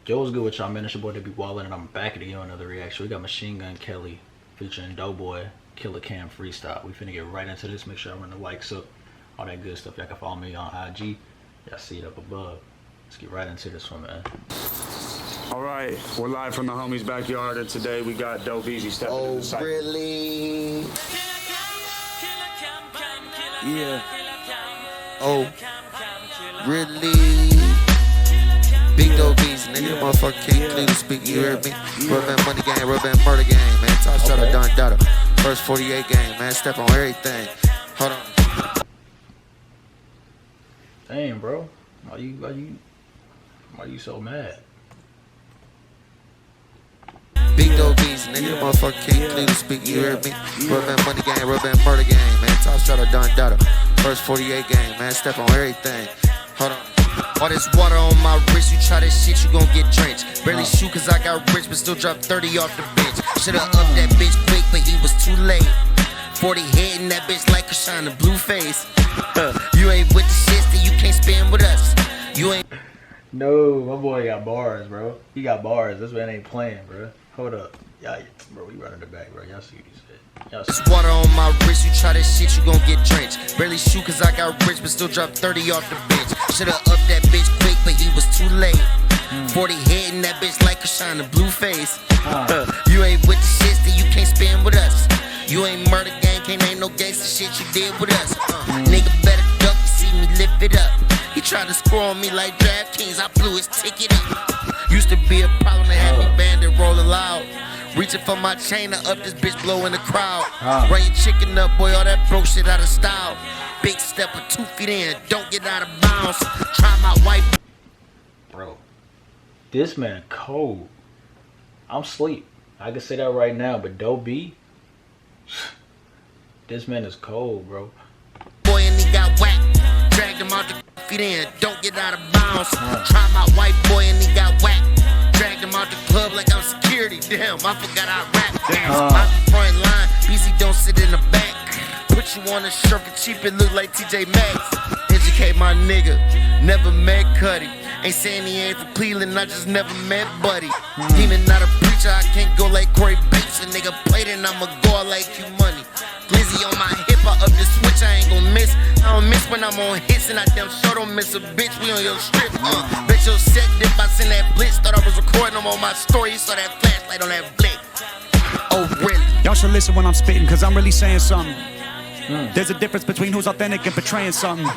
Yo, what's good with y'all, man? It's your boy WB Wallen, and I'm back at another reaction. We got Machine Gun Kelly featuring Doughboy, Killer Cam Freestyle. We finna get right into this. Make sure I run the likes up, all that good stuff. Y'all can follow me on IG. Y'all see it up above. Let's get right into this one, man. All right, we're live from the homies' backyard, and today we got Dope Easy stepping in the cycle. Really? Yeah. Oh, really? Big Dope Easy, nigga, motherfucker can't clearly speak, you heard me? Rub Band Money Gang, Rub Band Murder Gang, man. Top shot of Don Dada. First 48 game, man. Step on everything. Hold on. Damn, bro. Why you so mad? Big Dope Easy, nigga, motherfucker can't clearly speak, you heard me? Rub Band Money Gang, Rub Band Murder Gang, man. Top shot of Don Dada. First 48 game, man. Step on everything. Hold on. All this water on my wrist, you try this shit, you gon' get drenched. Barely shoot cause I got rich, but still drop 30 off the bench. Should've upped that bitch quick, but he was too late. 40 hitting that bitch like a shining blue face. You ain't with the shit, then you can't spin with us. You ain't. No, my boy got bars, bro. He got bars. This man ain't playing, bro. Hold up. Y'all, bro, we running the back, bro. Y'all see what he said. This water on my wrist, you try this shit, you gon' get drenched. Barely shoot cause I got rich, but still drop 30 off the bench. Should've upped that bitch quick, but he was too late. 40 hitting that bitch like a shining blue face. You ain't with the shit, then you can't spin with us. You ain't murder gang, can't ain't no gangsta shit you did with us. Nigga better duck, you see me lift it up. He tried to score on me like DraftKings, I blew his ticket up. Used to be a problem to have me bandit rolling loud. Reaching for my chain to up this bitch blowing the crowd. Run your chicken up, boy, all that broke shit out of style. Big stepper, 2 feet in, don't get out of bounds. Try my white. Bro, this man cold. I'm sleep. I can say that right now, but Dope B, this man is cold, bro. Boy, and he got whacked. Dragged him out the feet in, don't get out of bounds. Try my white boy and he got whacked. Dragged him out the club like I'm security. Damn, I forgot I rap. Out the front line, BZ don't sit in the back. Put you on a shirt for cheap, it look like TJ Maxx. Educate my nigga, never met Cuddy. Ain't saying he ain't from Cleveland, I just never met Buddy. Demon not a preacher, I can't go like Corey Bates. A nigga played and I'ma go out like Q Money. Glizzy on my hip, I up the switch, I ain't gon' miss. I don't miss when I'm on hits, and I damn sure don't miss a bitch. We on your strip, Bet your set dip, I send that blitz. Thought I was recording them on my story, you saw that flashlight on that blick. Oh, really? Y'all should listen when I'm spitting, cause I'm really saying something. There's a difference between who's authentic and portraying something.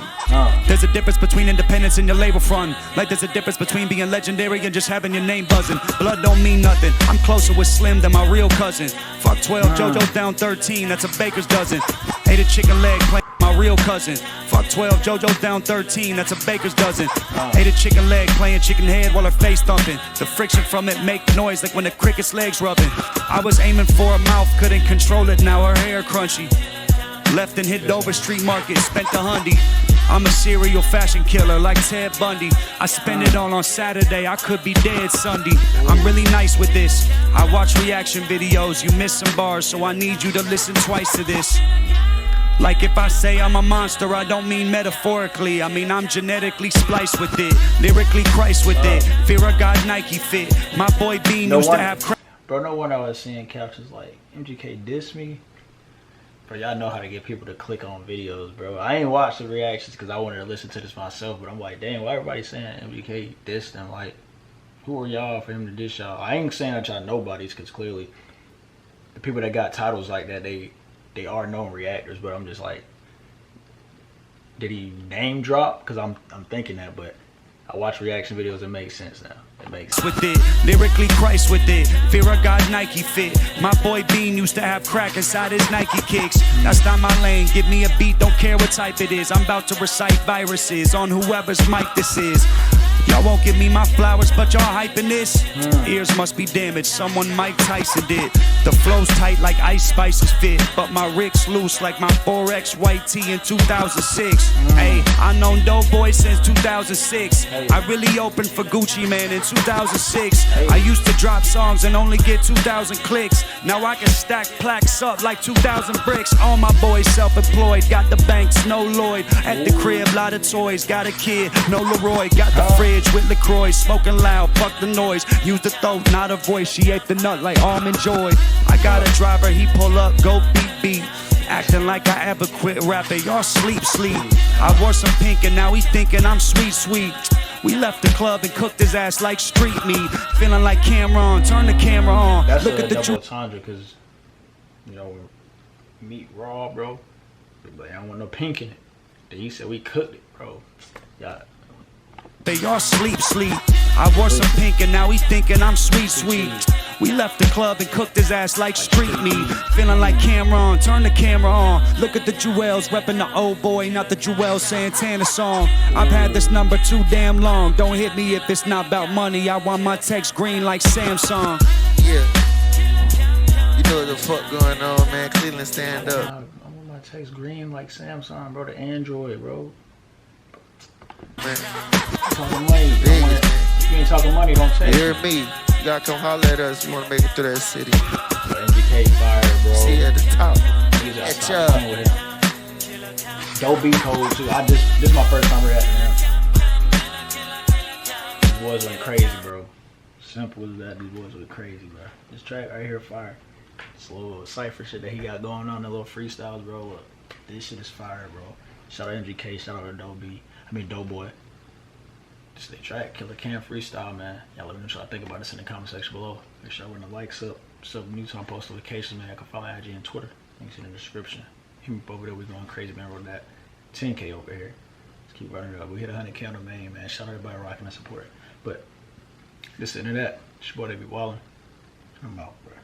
There's a difference between independence and your label front. Like there's a difference between being legendary and just having your name buzzing. Blood don't mean nothing. I'm closer with Slim than my real cousin. Fuck 12, JoJo's down 13, that's a baker's dozen. Ate a chicken leg playing my real cousin. Fuck 12, JoJo's down 13, that's a baker's dozen. Ate a chicken leg playing chicken head while her face thumping. The friction from it make noise like when the cricket's legs rubbing. I was aiming for a mouth, couldn't control it, now her hair crunchy. Left and hit Dover Street Market, spent the hundy. I'm a serial fashion killer like Ted Bundy. I spend it all on Saturday, I could be dead Sunday. I'm really nice with this. I watch reaction videos, you miss some bars, so I need you to listen twice to this. Like if I say I'm a monster, I don't mean metaphorically. I mean I'm genetically spliced with it. Lyrically Christ with it. Fear of God Nike fit. My boy Bean used to have Bro, no wonder I was seeing captions like MGK diss me. Bro, y'all know how to get people to click on videos, bro. I ain't watched the reactions because I wanted to listen to this myself, but I'm like, damn, why everybody saying MGK dissed them? Like, who are y'all for him to diss y'all? I ain't saying that y'all nobodies, because clearly the people that got titles like that, they are known reactors, but I'm just like, did he name drop? Because I'm thinking that, but I watch reaction videos, it makes sense now. It makes sense. With it, lyrically Christ with it. Fear of God Nike fit. My boy Bean used to have crack inside his Nike kicks. That's not my lane, give me a beat, don't care what type it is. I'm about to recite viruses on whoever's mic this is. Y'all won't give me my flowers, but y'all hyping this. Ears must be damaged, someone Mike Tyson did. The flow's tight like Ice Spice's fit, but my Rick's loose like my 4X white tee in 2006. Hey, I known Doughboy since 2006. I really opened for Gucci Man in 2006. I used to drop songs and only get 2,000 clicks. Now I can stack plaques up like 2,000 bricks. All my boys self-employed, got the banks, no Lloyd. At the crib, lot of toys, got a kid, no Leroy, got the fridge. bitch with LaCroix, smoking loud, fuck the noise. Use the throat, not a voice. She ate the nut like Almond Joy. I got a driver, he pull up, go beat. Acting like I ever quit rapping. Y'all sleep. I wore some pink and now he thinking I'm sweet. We left the club and cooked his ass like street meat. Feeling like Cameron, turn the camera on. That's Look a at the double entendre, because, you know, meat raw, bro. But I don't want no pink in it. Then he said we cooked it, bro. Yeah. They all sleep. I wore some pink and now he thinking I'm sweet. We left the club and cooked his ass like street meat. Feeling like Cameron, turn the camera on. Look at the Jewels, repping the old boy, not the Jewel Santana song. I've had this number too damn long. Don't hit me if it's not about money. I want my text green like Samsung. Yeah. You know what the fuck going on, man. Cleveland, stand up. I want my text green like Samsung, bro. The Android, bro. Man. Talking money. If you ain't talking money, don't text. You hear me? You gotta come holler at us. You wanna make it through that city. MGK fire, bro. See you at the top. Niggas gotta stop playing with him. Dope beat cold too. This is my first time reacting to him. These boys went crazy, bro. Simple as that. These boys went crazy, bro. This track right here, fire. This little cypher shit that he got going on, the little freestyles, bro. Look, this shit is fire, bro. Shout out MGK. Shout out to Doughboy. This the track, Killer Cam freestyle, man. Y'all let me know what y'all think about this in the comment section below. Make sure y'all run the likes up. Sub new time post notifications, man. I can follow IG and Twitter. Links in the description. Hit me up over there. We going crazy, man. Roll that 10K over here. Let's keep running it up. We hit 100K on the main, man. Shout out everybody rocking and supporting. But this is the end of that. It's your boy, they be wildin'. I'm out, bro.